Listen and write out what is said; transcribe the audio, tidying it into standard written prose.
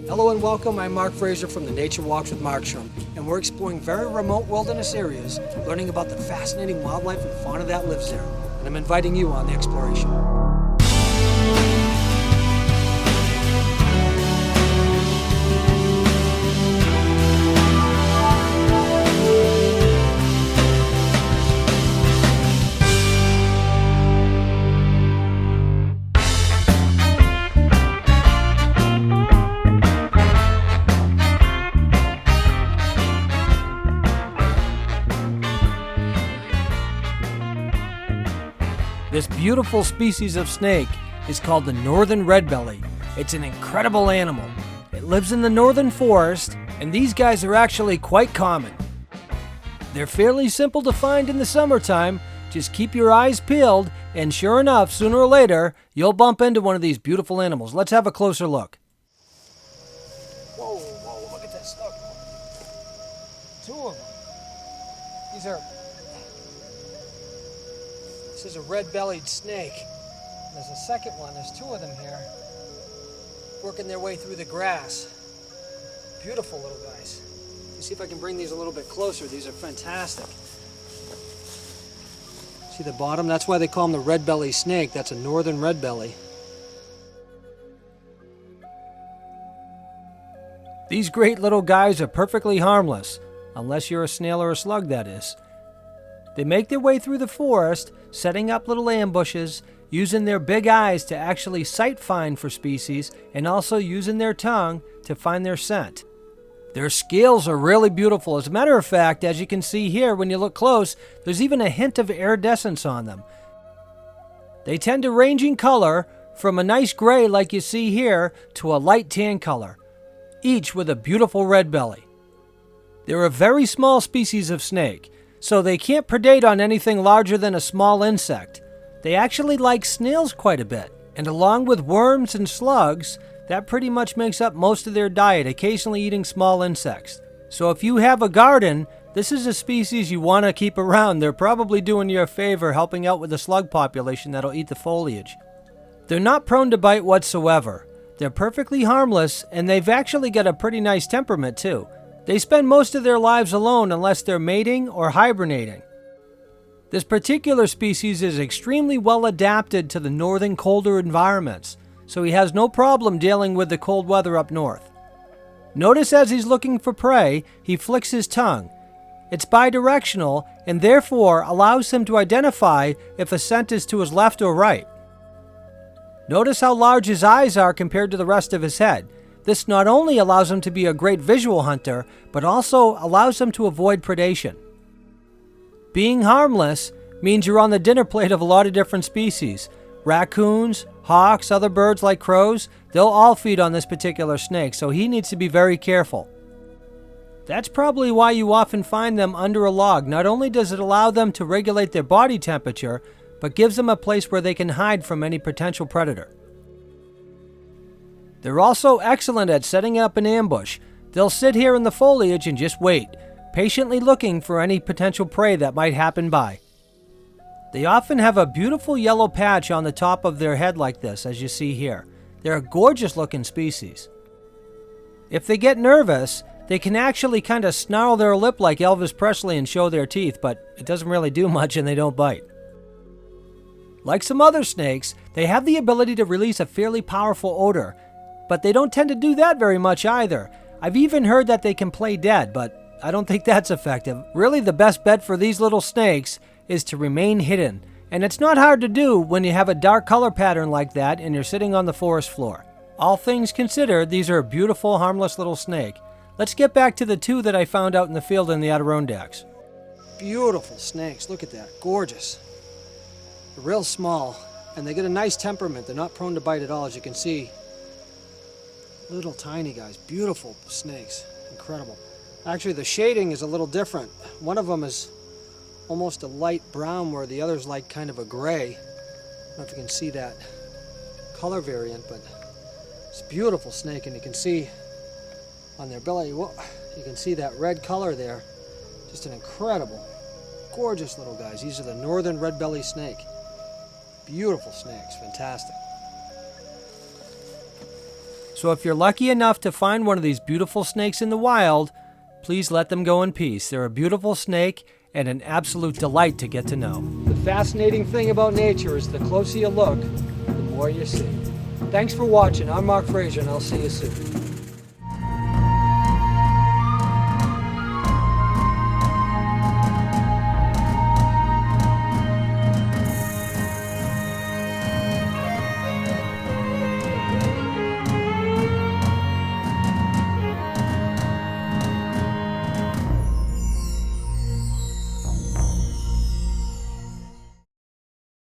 Hello and welcome, I'm Mark Fraser from the Nature Walks with Markstrom, and we're exploring very remote wilderness areas, learning about the fascinating wildlife and fauna that lives there. And I'm inviting you on the exploration. This beautiful species of snake is called the northern red-bellied. It's an incredible animal. It lives in the northern forest, and these guys are actually quite common. They're fairly simple to find in the summertime. Just keep your eyes peeled, and sure enough, sooner or later, you'll bump into one of these beautiful animals. Let's have a closer look. Whoa, look at this. Look. Two of them. This is a red-bellied snake. There's a second one. There's two of them here, working their way through the grass. Beautiful little guys. Let me see if I can bring these a little bit closer. These are fantastic. See the bottom? That's why they call them the red-bellied snake. That's a northern red-belly. These great little guys are perfectly harmless, unless you're a snail or a slug, that is. They make their way through the forest, setting up little ambushes, using their big eyes to actually sight find for species, and also using their tongue to find their scent. Their scales are really beautiful. As a matter of fact, as you can see here, when you look close, there's even a hint of iridescence on them. They tend to range in color from a nice gray like you see here to a light tan color, each with a beautiful red belly. They're a very small species of snake, so they can't predate on anything larger than a small insect. They actually like snails quite a bit, and along with worms and slugs, that pretty much makes up most of their diet, occasionally eating small insects. So if you have a garden, this is a species you want to keep around. They're probably doing you a favor helping out with the slug population that'll eat the foliage. They're not prone to bite whatsoever. They're perfectly harmless, and they've actually got a pretty nice temperament too. They spend most of their lives alone unless they're mating or hibernating. This particular species is extremely well adapted to the northern colder environments, so he has no problem dealing with the cold weather up north. Notice as he's looking for prey, he flicks his tongue. It's bidirectional and therefore allows him to identify if a scent is to his left or right. Notice how large his eyes are compared to the rest of his head. This not only allows him to be a great visual hunter, but also allows him to avoid predation. Being harmless means you're on the dinner plate of a lot of different species. Raccoons, hawks, other birds like crows, they'll all feed on this particular snake, so he needs to be very careful. That's probably why you often find them under a log. Not only does it allow them to regulate their body temperature, but gives them a place where they can hide from any potential predator. They're also excellent at setting up an ambush. They'll sit here in the foliage and just wait, patiently looking for any potential prey that might happen by. They often have a beautiful yellow patch on the top of their head like this, as you see here. They're a gorgeous looking species. If they get nervous, they can actually kind of snarl their lip like Elvis Presley and show their teeth, but it doesn't really do much and they don't bite. Like some other snakes, they have the ability to release a fairly powerful odor, but they don't tend to do that very much either. I've even heard that they can play dead, but I don't think that's effective. Really, the best bet for these little snakes is to remain hidden. And it's not hard to do when you have a dark color pattern like that and you're sitting on the forest floor. All things considered, these are a beautiful, harmless little snake. Let's get back to the two that I found out in the field in the Adirondacks. Beautiful snakes, look at that, gorgeous. They're real small, and they get a nice temperament. They're not prone to bite at all, as you can see. Little tiny guys, beautiful snakes, incredible. Actually, the shading is a little different. One of them is almost a light brown where the other's like kind of a gray. I don't know if you can see that color variant, but it's a beautiful snake, and you can see on their belly, whoa, you can see that red color there. Just an incredible, gorgeous little guys. These are the northern red-bellied snake. Beautiful snakes, fantastic. So if you're lucky enough to find one of these beautiful snakes in the wild, please let them go in peace. They're a beautiful snake and an absolute delight to get to know. The fascinating thing about nature is the closer you look, the more you see. Thanks for watching. I'm Mark Fraser, and I'll see you soon.